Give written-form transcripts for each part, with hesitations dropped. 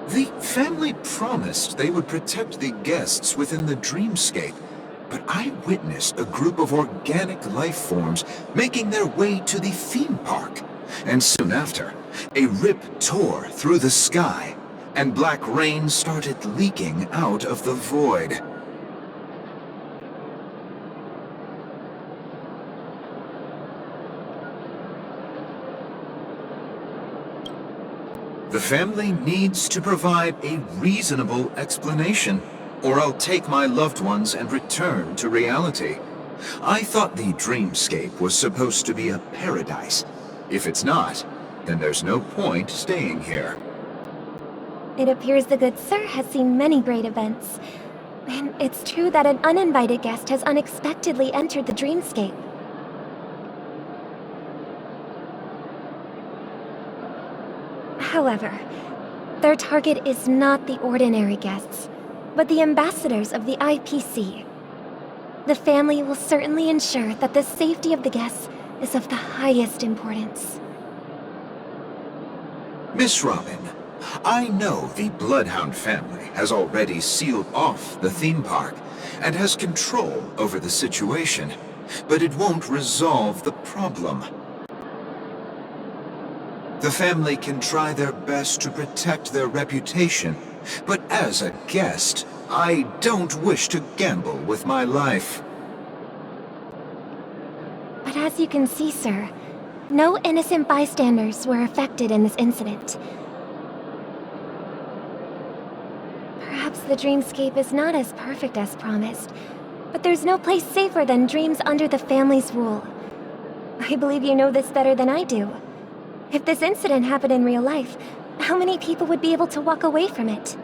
The family promised they would protect the guests within the dreamscape, but I witnessed a group of organic life forms making their way to the theme park. And soon after, a rip tore through the sky, and black rain started leaking out of the void. The family needs to provide a reasonable explanation, or I'll take my loved ones and return to reality. I thought the dreamscape was supposed to be a paradise. If it's not, then there's no point staying here. It appears the good sir has seen many great events. And it's true that an uninvited guest has unexpectedly entered the dreamscape. However, their target is not the ordinary guests, but the ambassadors of the IPC. The family will certainly ensure that the safety of the guests is of the highest importance. Miss Robin, I know the Bloodhound family has already sealed off the theme park and has control over the situation, but it won't resolve the problem. The family can try their best to protect their reputation, but as a guest, I don't wish to gamble with my life. But as you can see, sir, no innocent bystanders were affected in this incident. Perhaps the dreamscape is not as perfect as promised, but there's no place safer than dreams under the family's rule. I believe you know this better than I do. If this incident happened in real life, how many people would be able to walk away from it?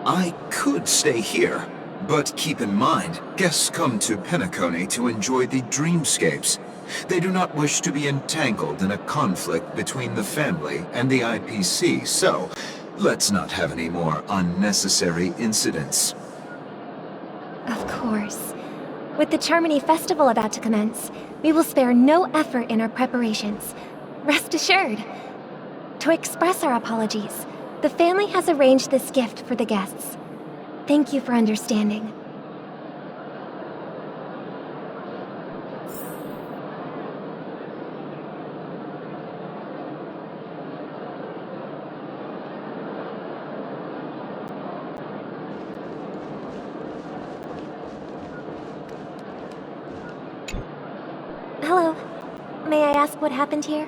I could stay here, but keep in mind, guests come to Penacony to enjoy the dreamscapes. They do not wish to be entangled in a conflict between the family and the IPC, so let's not have any more unnecessary incidents. Of course. With the Charmony Festival about to commence, we will spare no effort in our preparations. Rest assured. To express our apologies, the family has arranged this gift for the guests. Thank you for understanding. Hello. May I ask what happened here?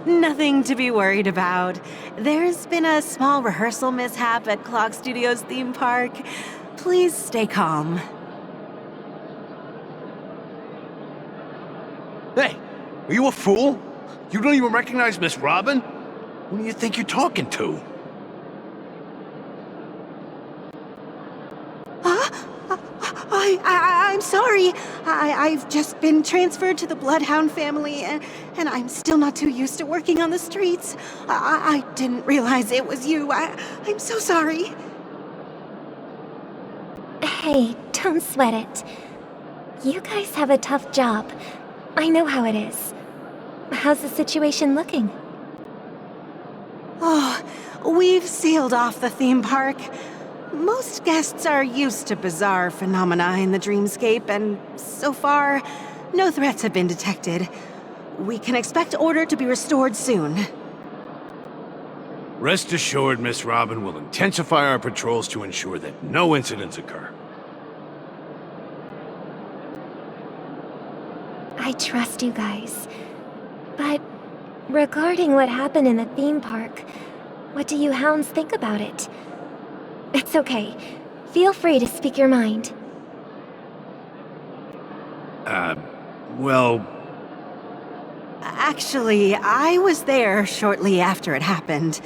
Nothing to be worried about. There's been a small rehearsal mishap at Clock Studios theme park. Please stay calm. Hey, are you a fool? You don't even recognize Miss Robin? Who do you think you're talking to? I'm sorry. I've just been transferred to the Bloodhound family, and I'm still not too used to working on the streets. I didn't realize it was you. I'm so sorry. Hey, don't sweat it. You guys have a tough job. I know how it is. How's the situation looking? Oh, we've sealed off the theme park. Most guests are used to bizarre phenomena in the dreamscape, and so far, no threats have been detected. We can expect order to be restored soon. Rest assured, Miss Robin will intensify our patrols to ensure that no incidents occur. I trust you guys. But regarding what happened in the theme park, what do you hounds think about it? It's okay. Feel free to speak your mind. Well... Actually, I was there shortly after it happened.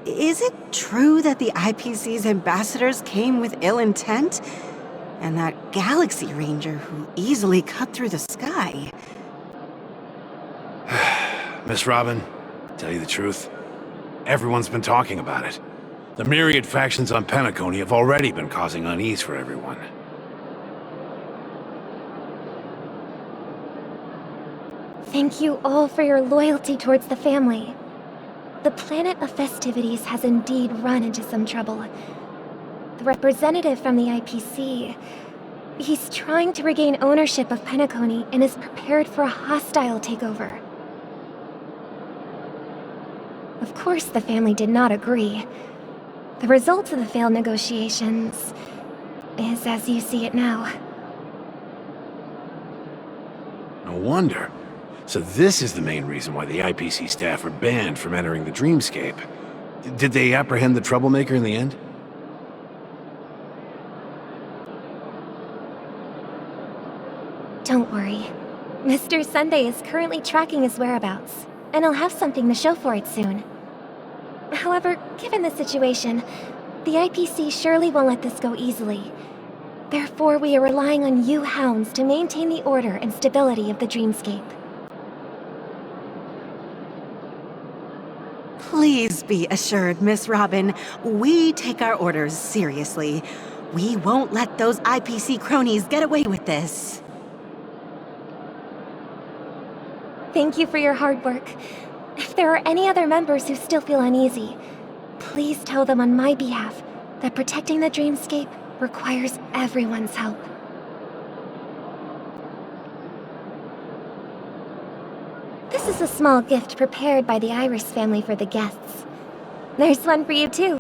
Is it true that the IPC's ambassadors came with ill intent? And that Galaxy Ranger who easily cut through the sky? Miss Robin, to tell you the truth, everyone's been talking about it. The myriad factions on Penacony have already been causing unease for everyone. Thank you all for your loyalty towards the family. The planet of festivities has indeed run into some trouble. The representative from the IPC, he's trying to regain ownership of Penacony and is prepared for a hostile takeover. Of course, the family did not agree. The result of the failed negotiations is as you see it now. No wonder. So this is the main reason why the IPC staff are banned from entering the Dreamscape. Did they apprehend the troublemaker in the end? Don't worry. Mr. Sunday is currently tracking his whereabouts, and he'll have something to show for it soon. However, given the situation, the IPC surely won't let this go easily. Therefore, we are relying on you hounds to maintain the order and stability of the Dreamscape. Please be assured, Miss Robin, we take our orders seriously. We won't let those IPC cronies get away with this. Thank you for your hard work. If there are any other members who still feel uneasy, please tell them on my behalf that protecting the Dreamscape requires everyone's help. This is a small gift prepared by the Iris family for the guests. There's one for you too.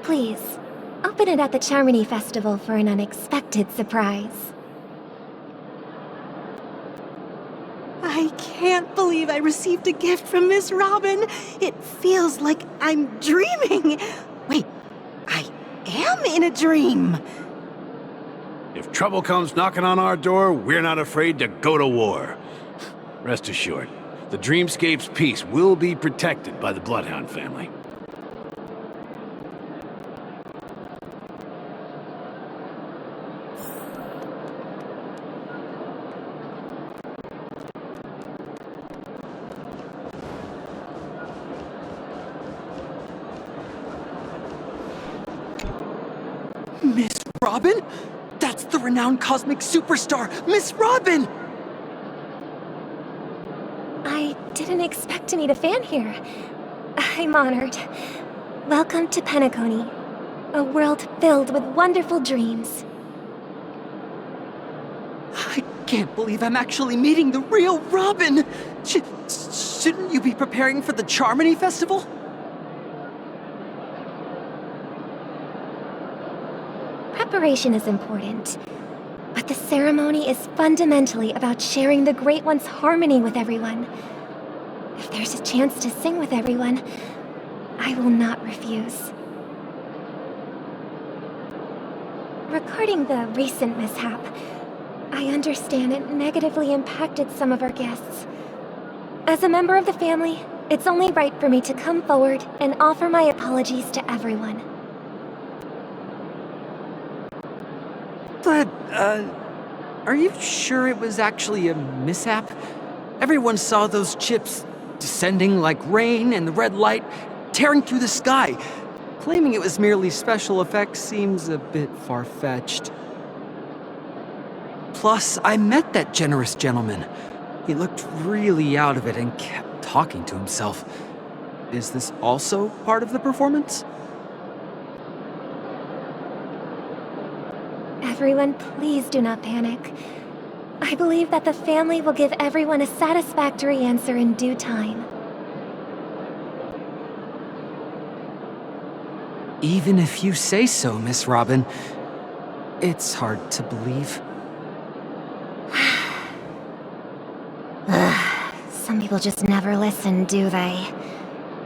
Please, open it at the Charmony Festival for an unexpected surprise. I can't believe I received a gift from Miss Robin. It feels like I'm dreaming. Wait, I am in a dream. If trouble comes knocking on our door, we're not afraid to go to war. Rest assured, the Dreamscape's peace will be protected by the Bloodhound family. Miss Robin? That's the renowned cosmic superstar, Miss Robin! I didn't expect to meet a fan here. I'm honored. Welcome to Penacony, a world filled with wonderful dreams. I can't believe I'm actually meeting the real Robin! Shouldn't you be preparing for the Charmony Festival? Preparation is important, but the ceremony is fundamentally about sharing the Great One's harmony with everyone. If there's a chance to sing with everyone, I will not refuse. Regarding the recent mishap, I understand it negatively impacted some of our guests. As a member of the family, it's only right for me to come forward and offer my apologies to everyone. But, are you sure it was actually a mishap? Everyone saw those chips descending like rain and the red light tearing through the sky. Claiming it was merely special effects seems a bit far-fetched. Plus, I met that generous gentleman. He looked really out of it and kept talking to himself. Is this also part of the performance? Everyone, please do not panic. I believe that the family will give everyone a satisfactory answer in due time. Even if you say so, Miss Robin, it's hard to believe. Some people just never listen, do they?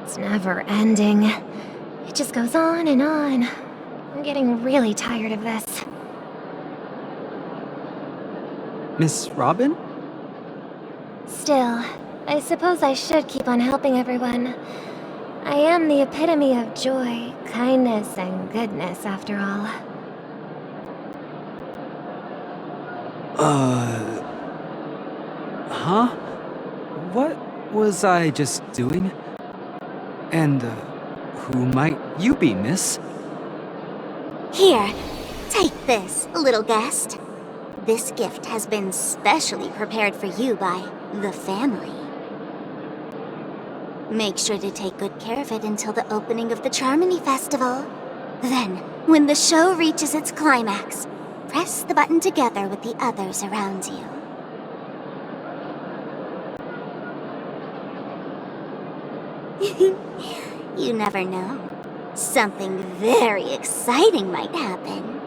It's never ending. It just goes on and on. I'm getting really tired of this. Miss Robin? Still, I suppose I should keep on helping everyone. I am the epitome of joy, kindness, and goodness, after all. Huh? What was I just doing? And, who might you be, miss? Here, take this, little guest. This gift has been specially prepared for you by the family. Make sure to take good care of it until the opening of the Charmony Festival. Then, when the show reaches its climax, press the button together with the others around you. You never know. Something very exciting might happen.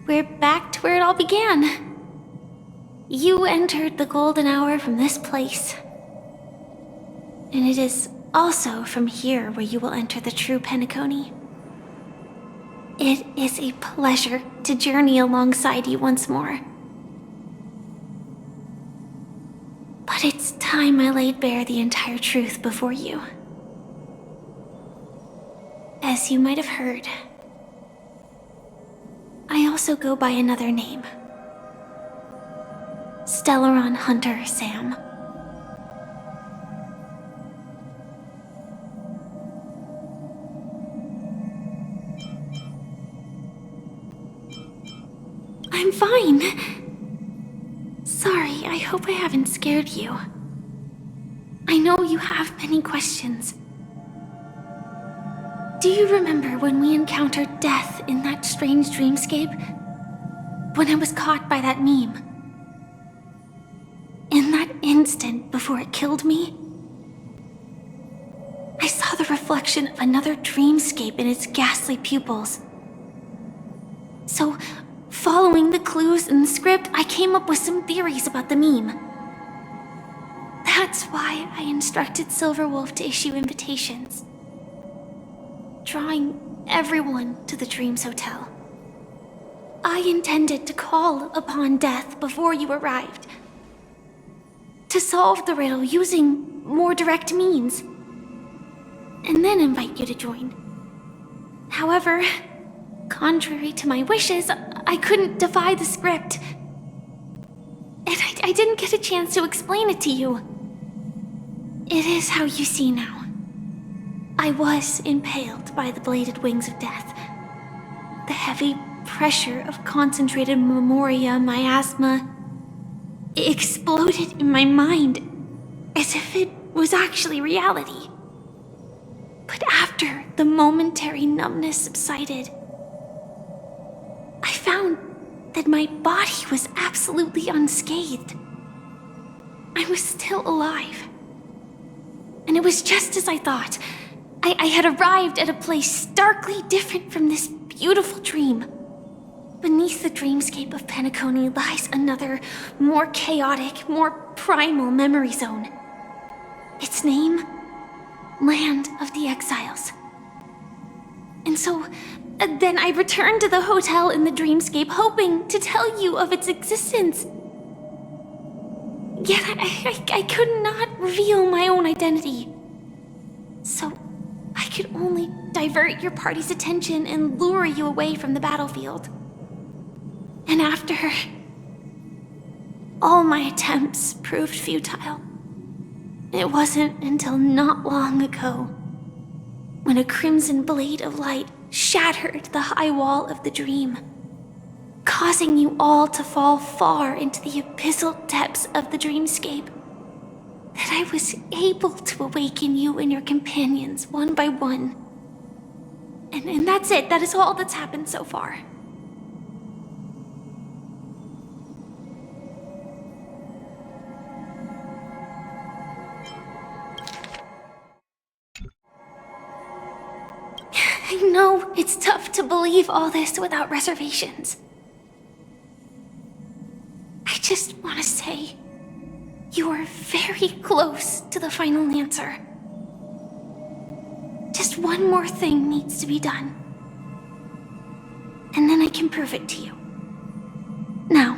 We're back to where it all began. You entered the golden hour from this place. And it is also from here where you will enter the true Penacony. It is a pleasure to journey alongside you once more. But it's time I laid bare the entire truth before you. As you might have heard, I also go by another name. Stellaron Hunter Sam. I'm fine. Sorry, I hope I haven't scared you. I know you have many questions. Do you remember when we encountered death in that strange dreamscape? When I was caught by that meme? In that instant before it killed me, I saw the reflection of another dreamscape in its ghastly pupils. So, following the clues in the script, I came up with some theories about the meme. That's why I instructed Silverwolf to issue invitations, drawing everyone to the Dreams Hotel. I intended to call upon death before you arrived, to solve the riddle using more direct means, and then invite you to join. However, contrary to my wishes, I couldn't defy the script. And I didn't get a chance to explain it to you. It is how you see now. I was impaled by the bladed wings of death. The heavy pressure of concentrated memoria miasma exploded in my mind as if it was actually reality. But after the momentary numbness subsided, I found that my body was absolutely unscathed. I was still alive. And it was just as I thought. I had arrived at a place starkly different from this beautiful dream. Beneath the dreamscape of Penacony lies another, more chaotic, more primal memory zone. Its name? Land of the Exiles. And so, then I returned to the hotel in the dreamscape, hoping to tell you of its existence. Yet I could not reveal my own identity. So, I could only divert your party's attention and lure you away from the battlefield. And after all my attempts proved futile, it wasn't until not long ago when a crimson blade of light shattered the high wall of the dream, causing you all to fall far into the abyssal depths of the dreamscape, that I was able to awaken you and your companions one by one. And that's it. That is all that's happened so far. I know it's tough to believe all this without reservations. I just want to say, you are very close to the final answer. Just one more thing needs to be done. And then I can prove it to you. Now,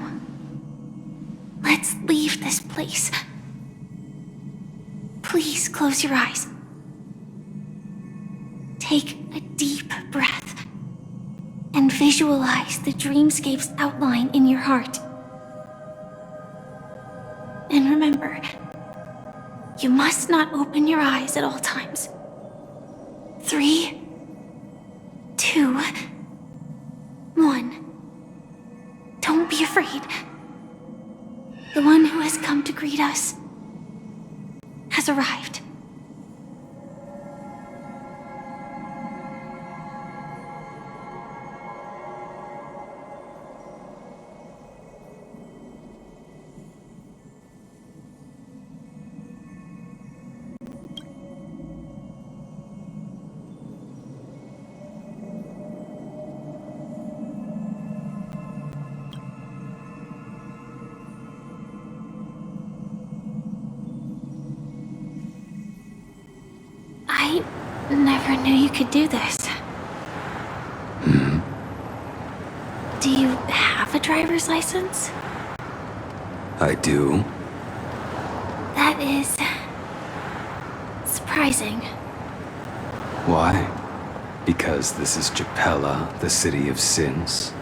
let's leave this place. Please close your eyes. Take a deep breath and visualize the dreamscape's outline in your heart. And remember, you must not open your eyes at all times. 3, 2, 1. Don't be afraid. The one who has come to greet us has arrived. I never knew you could do this. Do you have a driver's license? I do. That is surprising. Why? Because this is Japella, the city of sins?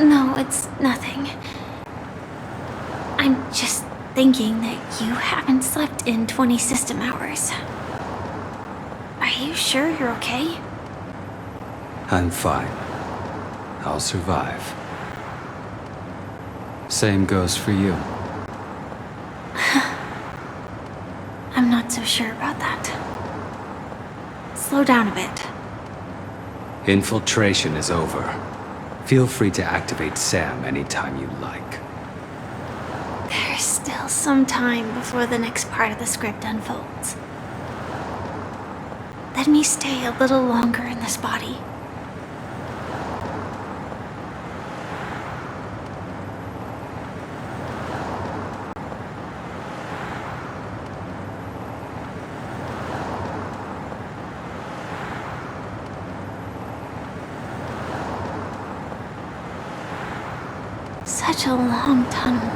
No, it's nothing. I'm just thinking that you haven't slept in 20 system hours. Are you sure you're okay? I'm fine. I'll survive. Same goes for you. I'm not so sure about that. Slow down a bit. Infiltration is over. Feel free to activate Sam anytime you like. There's still some time before the next part of the script unfolds. Let me stay a little longer in this body. Such a long tunnel.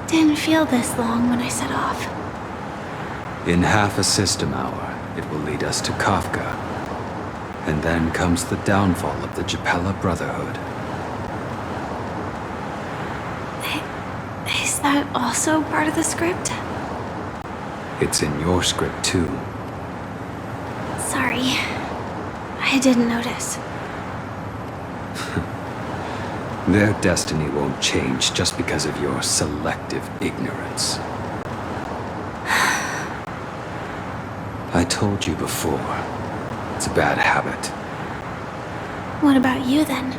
Didn't feel this long when I set off. In half a system hour, it will lead us to Kafka. And then comes the downfall of the Japella Brotherhood. Is that also part of the script? It's in your script too. Sorry. I didn't notice. Their destiny won't change just because of your selective ignorance. I told you before, it's a bad habit. What about you then?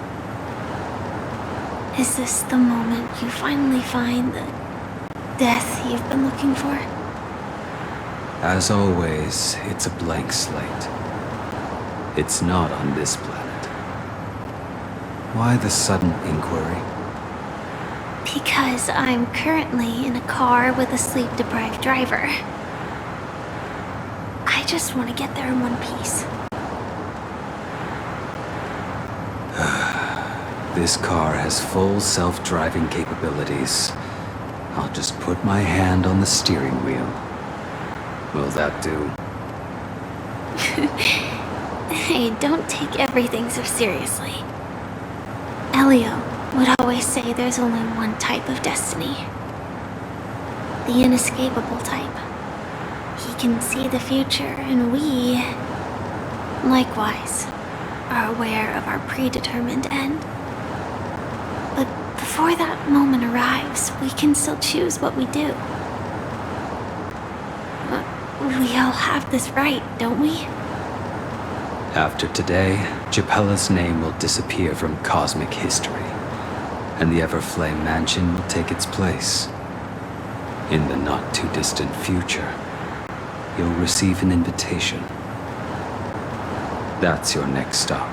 Is this the moment you finally find the death you've been looking for? As always, it's a blank slate. It's not on this planet. Why the sudden inquiry? Because I'm currently in a car with a sleep-deprived driver. I just want to get there in one piece. This car has full self-driving capabilities. I'll just put my hand on the steering wheel. Will that do? Hey, don't take everything so seriously. Elio would always say there's only one type of destiny. The inescapable type. He can see the future, and we, likewise, are aware of our predetermined end. But before that moment arrives, we can still choose what we do. We all have this right, don't we? After today, Japella's name will disappear from cosmic history, and the Everflame Mansion will take its place. In the not-too-distant future, you'll receive an invitation. That's your next stop.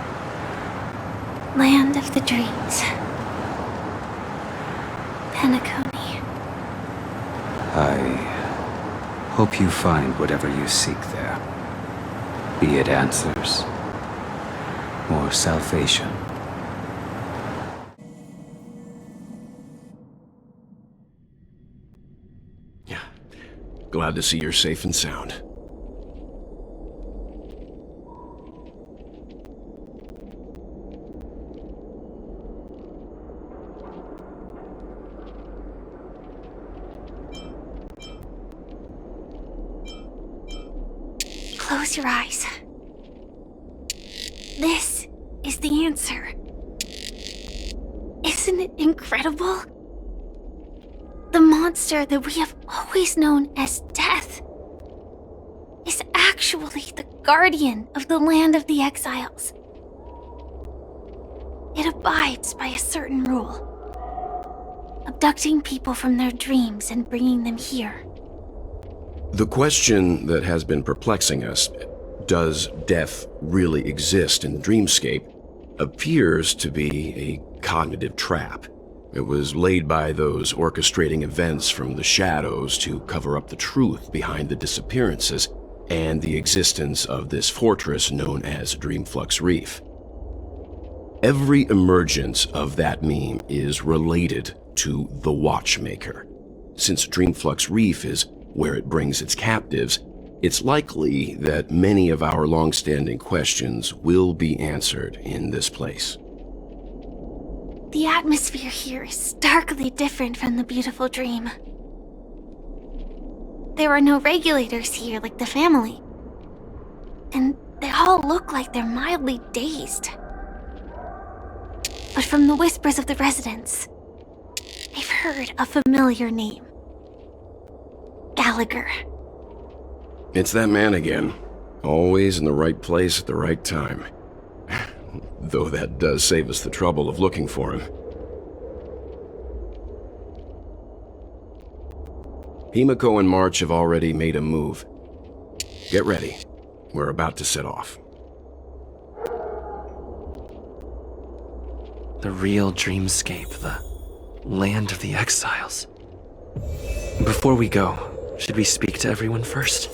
Land of the Dreams. Penacony. I hope you find whatever you seek there. Be it answers or salvation. Yeah. Glad to see you're safe and sound. Close your eyes. This is the answer. Isn't it incredible? The monster that we have always known as Death is actually the guardian of the land of the exiles. It abides by a certain rule, abducting people from their dreams and bringing them here. The question that has been perplexing us, does death really exist in the dreamscape, appears to be a cognitive trap. It was laid by those orchestrating events from the shadows to cover up the truth behind the disappearances and the existence of this fortress known as Dreamflux Reef. Every emergence of that meme is related to the Watchmaker. Since Dreamflux Reef is where it brings its captives, it's likely that many of our long-standing questions will be answered in this place. The atmosphere here is starkly different from the beautiful dream. There are no regulators here like the family, and they all look like they're mildly dazed. But from the whispers of the residents, I've heard a familiar name. Gallagher. It's that man again. Always in the right place at the right time. Though that does save us the trouble of looking for him. Himiko and March have already made a move. Get ready. We're about to set off. The real dreamscape, the land of the exiles. Before we go, should we speak to everyone first?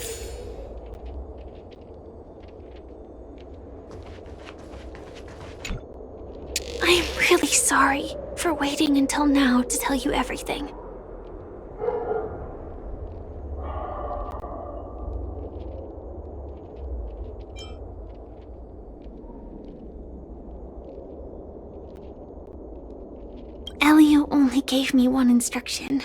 I'm really sorry for waiting until now to tell you everything. Elio only gave me one instruction.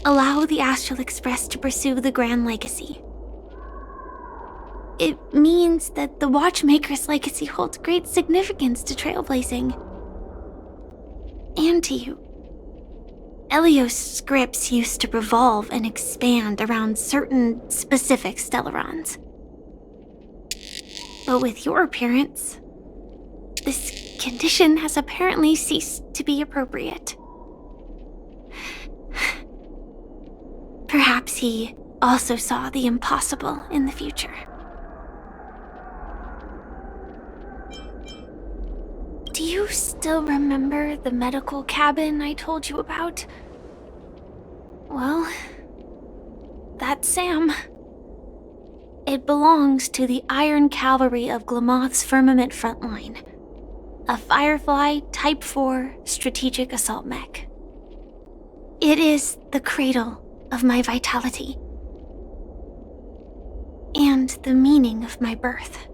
Allow the Astral Express to pursue the Grand Legacy. It means that the Watchmaker's legacy holds great significance to trailblazing. And to you. Elio's scripts used to revolve and expand around certain specific Stellarons. But with your appearance, this condition has apparently ceased to be appropriate. Perhaps he also saw the impossible in the future. Do you still remember the medical cabin I told you about? Well, that's Sam. It belongs to the Iron Cavalry of Glamoth's Firmament Frontline, a Firefly Type 4 strategic assault mech. It is the cradle of my vitality and the meaning of my birth.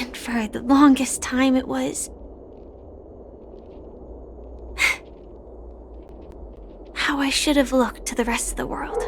And for the longest time it was how I should have looked to the rest of the world.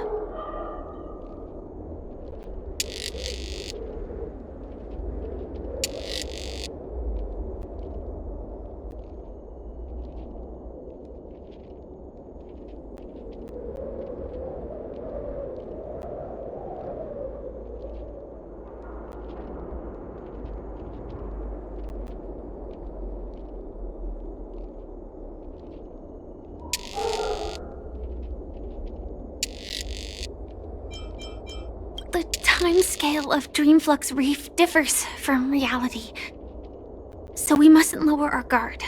The timescale of Dreamflux Reef differs from reality, so we mustn't lower our guard.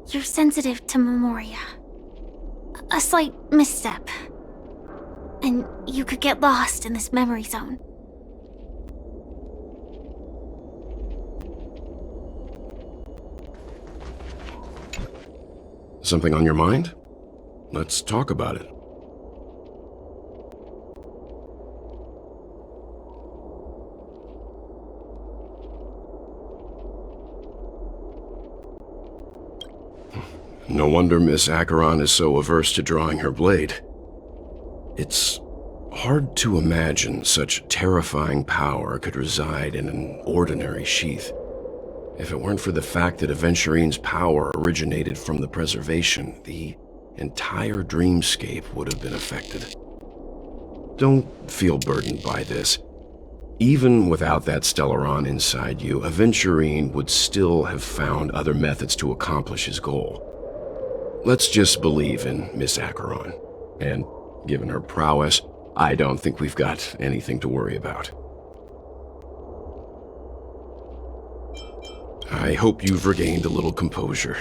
You're sensitive to Memoria. A slight misstep, and you could get lost in this memory zone. Something on your mind? Let's talk about it. No wonder Miss Acheron is so averse to drawing her blade. It's Hard to imagine such terrifying power could reside in an ordinary sheath. If it weren't for the fact that Aventurine's power originated from the preservation, the entire dreamscape would have been affected. Don't feel burdened by this. Even without that Stellaron inside you, Aventurine would still have found other methods to accomplish his goal. Let's just believe in Miss Acheron, and given her prowess, I don't think we've got anything to worry about. I hope you've regained a little composure.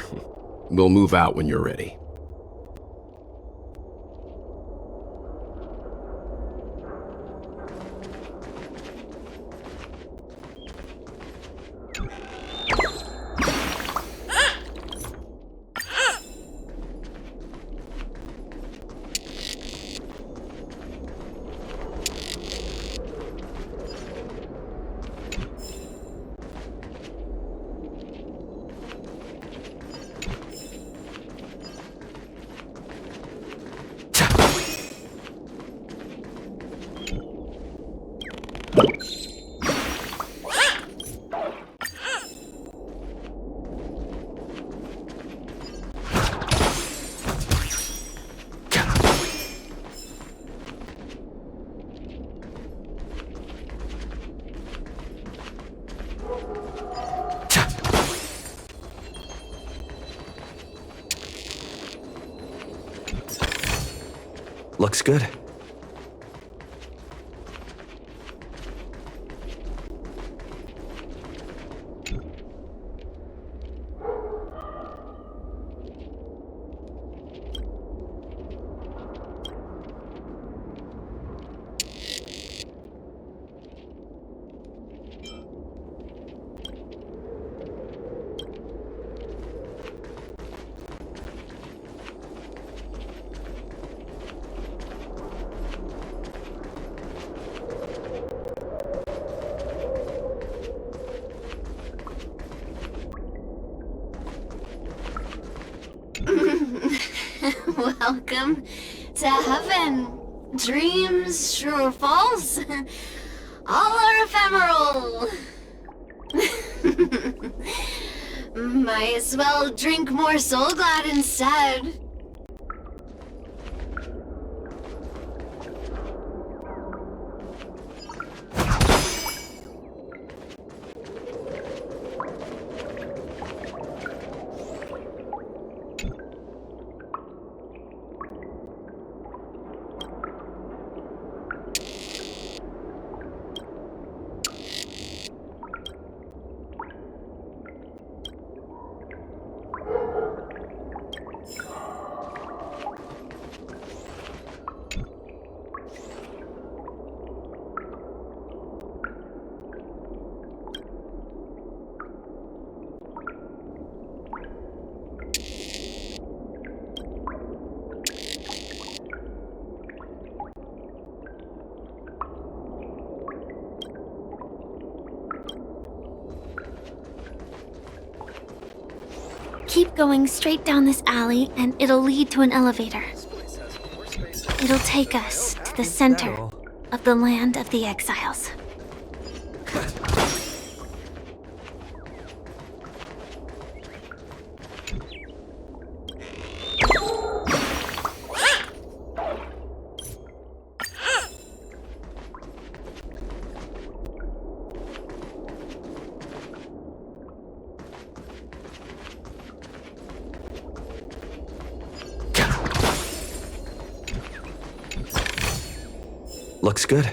We'll move out when you're ready. Looks good. Welcome to heaven. Dreams, true or false, all are ephemeral. Might as well drink more Soul Glad instead. Keep going straight down this alley and it'll lead to an elevator. It'll take us to the center of the land of the exiles. Looks good.